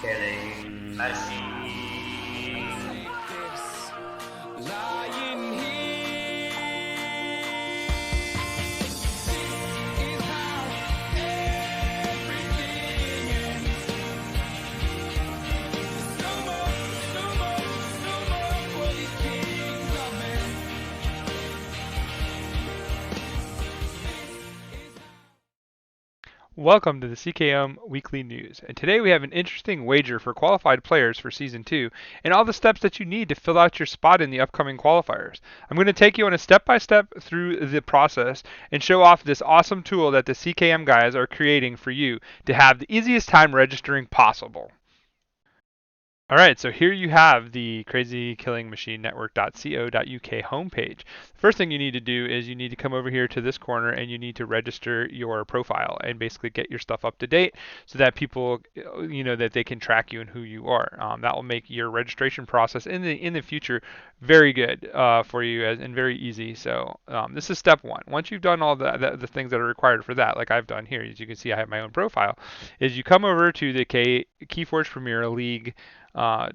Killing This lying here. This is how everything ends. No more, no more, no more for these kings of men. Welcome to the CKM Weekly News, and today we have an interesting wager for qualified players for Season 2 and all the steps that you need to fill out your spot in the upcoming qualifiers. I'm going to take you on a step-by-step through the process and show off this awesome tool that the CKM guys are creating for you to have the easiest time registering possible. All right, so here you have the crazykillingmachinenetwork.co.uk homepage. The first thing you need to do is you need to come over here to this corner and you need to register your profile and basically get your stuff up to date so that people, that they can track you and who you are. That will make your registration process in the future very good for you and very easy. So this is step one. Once you've done all the things that are required for that, like I've done here, as you can see, I have my own profile. Is you come over to the Keyforge Premier League uh,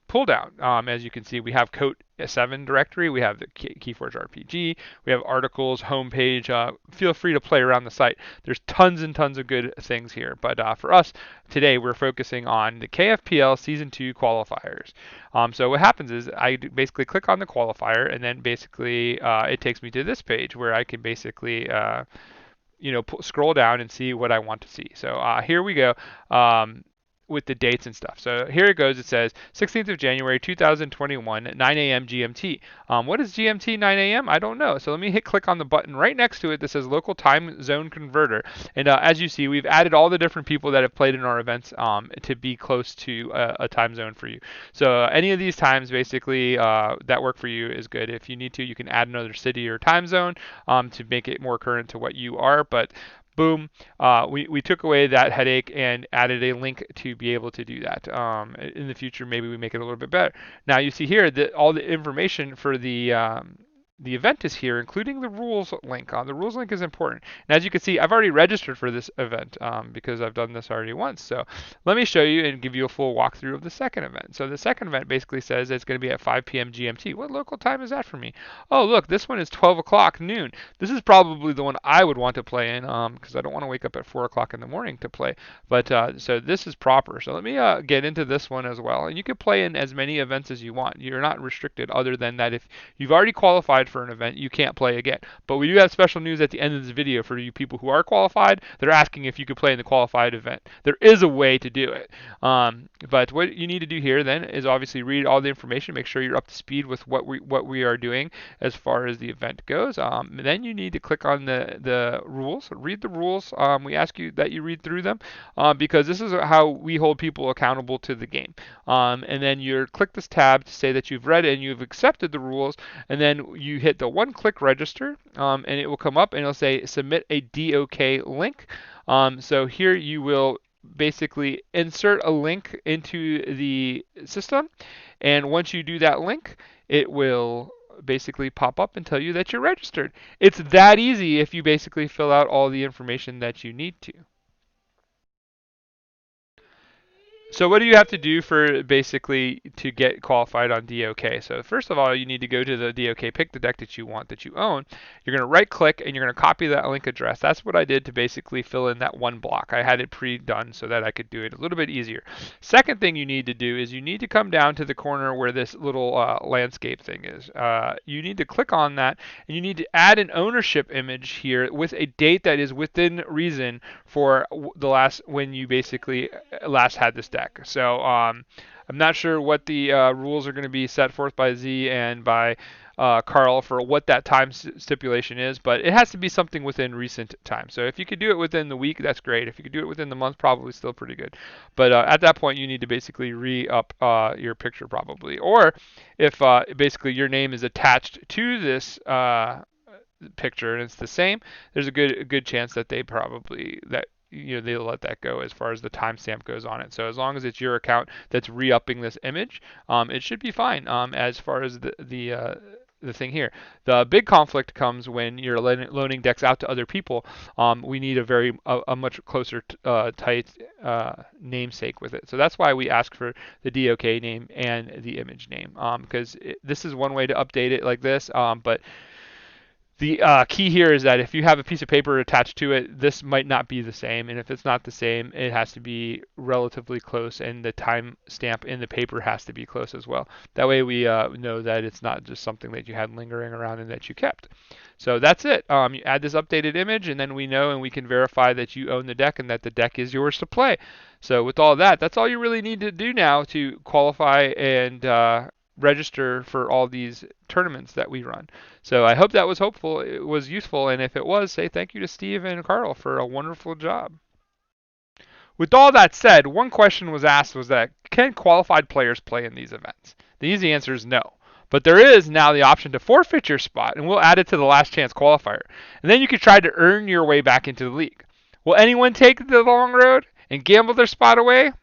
pull down. As you can see, we have Code 7 directory, we have the Keyforge RPG, we have articles, homepage. Feel free to play around the site. There's tons and tons of good things here. But for us today, we're focusing on the KFPL Season 2 qualifiers. So what happens is I basically click on the qualifier, and then basically it takes me to this page where I can basically scroll down and see what I want to see. So here we go. With the dates and stuff. So here it goes. It says 16th of January 2021, 9 a.m. GMT. What is GMT 9 a.m.? I don't know. So let me hit click on the button right next to it that says local time zone converter. And as you see, we've added all the different people that have played in our events to be close to a time zone for you. So any of these times basically that work for you is good. If you need to, you can add another city or time zone to make it more current to what you are. But boom, we took away that headache and added a link to be able to do that. In the future, maybe we make it a little bit better. Now you see here that all the information for the event is here, including the rules link. The rules link is important. And as you can see, I've already registered for this event because I've done this already once. So let me show you and give you a full walkthrough of the second event. So the second event basically says it's going to be at 5 p.m. GMT. What local time is that for me? Oh, look, this one is 12 o'clock noon. This is probably the one I would want to play in because I don't want to wake up at 4 o'clock in the morning to play. But so this is proper. So let me get into this one as well. And you can play in as many events as you want. You're not restricted other than that if you've already qualified for an event, you can't play again. But we do have special news at the end of this video for you people who are qualified. They're asking if you could play in the qualified event. There is a way to do it. But what you need to do here then is obviously read all the information, make sure you're up to speed with what we are doing as far as the event goes. Then you need to click on the rules, read the rules. We ask you that you read through them because this is how we hold people accountable to the game. And then you click this tab to say that you've read and you've accepted the rules, and then you hit the one-click register, and it will come up and it'll say submit a DOK link. So here you will basically insert a link into the system, and once you do that link, it will basically pop up and tell you that you're registered. It's that easy if you basically fill out all the information that you need to. So what do you have to do for basically to get qualified on DOK? So first of all, you need to go to the DOK, pick the deck that you want, that you own. You're going to right click and you're going to copy that link address. That's what I did to basically fill in that one block. I had it pre-done so that I could do it a little bit easier. Second thing you need to do is you need to come down to the corner where this little landscape thing is. You need to click on that and you need to add an ownership image here with a date that is within reason for the last when you basically last had this deck. So I'm not sure what the rules are going to be set forth by Z and by Carl for what that time stipulation is, but it has to be something within recent time. So if you could do it within the week, that's great. If you could do it within the month, probably still pretty good. But at that point, you need to basically re-up your picture probably. Or if basically your name is attached to this picture and it's the same, there's a good chance that they'll let that go as far as the timestamp goes on it. So as long as it's your account that's re-upping this image, it should be fine as far as the thing here. The big conflict comes when you're loaning decks out to other people. We need a much closer tight namesake with it. So that's why we ask for the DOK name and the image name, because this is one way to update it like this. But the key here is that if you have a piece of paper attached to it, this might not be the same. And if it's not the same, it has to be relatively close, and the time stamp in the paper has to be close as well. That way we know that it's not just something that you had lingering around and that you kept. So that's it. You add this updated image, and then we know and we can verify that you own the deck and that the deck is yours to play. So with all that, that's all you really need to do now to qualify and register for all these tournaments that we run. So I hope that was hopeful, it was useful, and if it was, say thank you to Steve and Carl for a wonderful job. With all that said, one question was asked was that can qualified players play in these events? The easy answer is no. But there is now the option to forfeit your spot, and we'll add it to the last chance qualifier. And then you can try to earn your way back into the league. Will anyone take the long road and gamble their spot away?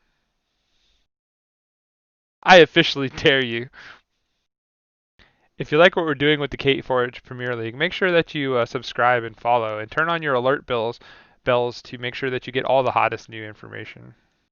I officially dare you. If you like what we're doing with the Kate Forge Premier League, make sure that you subscribe and follow and turn on your alert bells to make sure that you get all the hottest new information.